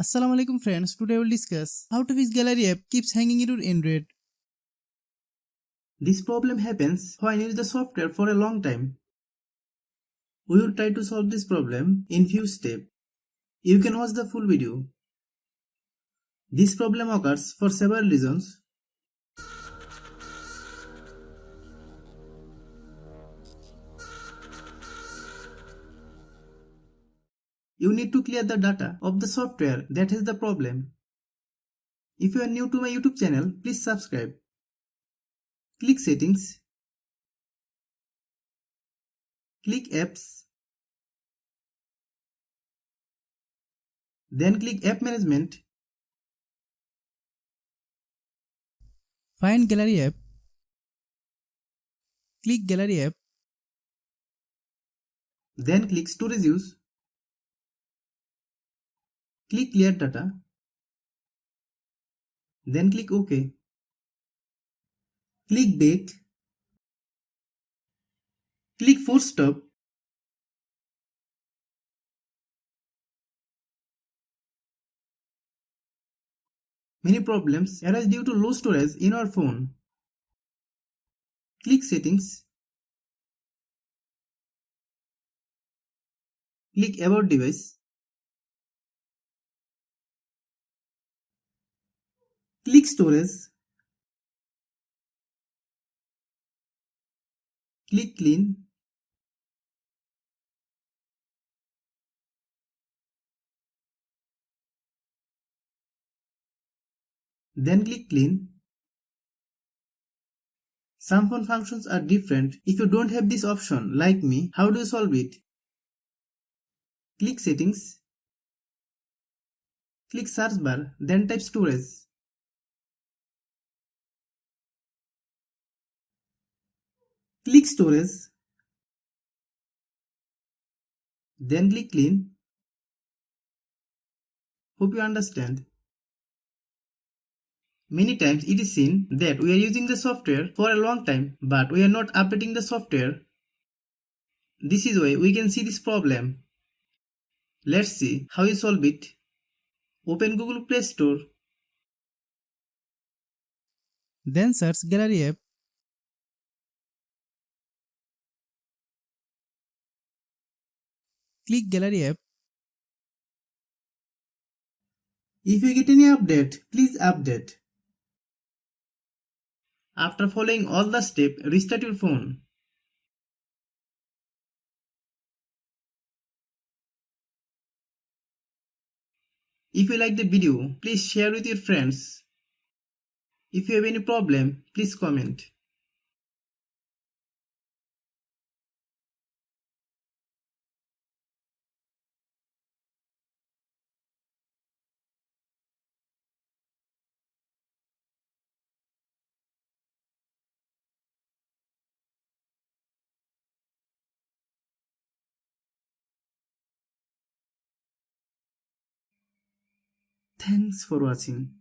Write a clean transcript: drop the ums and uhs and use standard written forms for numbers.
Assalamu alaikum friends, today we will discuss how to fix gallery app keeps hanging in your Android. This problem happens when you use the software for a long time. We will try to solve this problem in few steps. You can watch the full video. This problem occurs for several reasons. You need to clear the data of the software that has the problem. If you are new to my YouTube channel, please subscribe. Click Settings. Click Apps. Then click App Management. Find gallery app. Click gallery app. Then click Storage Use. Click Clear Data. Then click OK. Click Back. Click Force Stop. Many problems arise due to low storage in our phone. Click Settings. Click About Device. Click Storage. Click Clean. Then click Clean. Some phone functions are different. If you don't have this option, like me, how do you solve it? Click Settings. Click Search Bar, then type Storage. Click Storage. Then click Clean. Hope you understand. Many times it is seen that we are using the software for a long time, but we are not updating the software. This is why we can see this problem. Let's see how you solve it. Open Google Play Store. Then search gallery app. Click gallery app. If you get any update, please update. After following all the steps, restart your phone. If you like the video, please share with your friends. If you have any problem, please comment. Thanks for watching.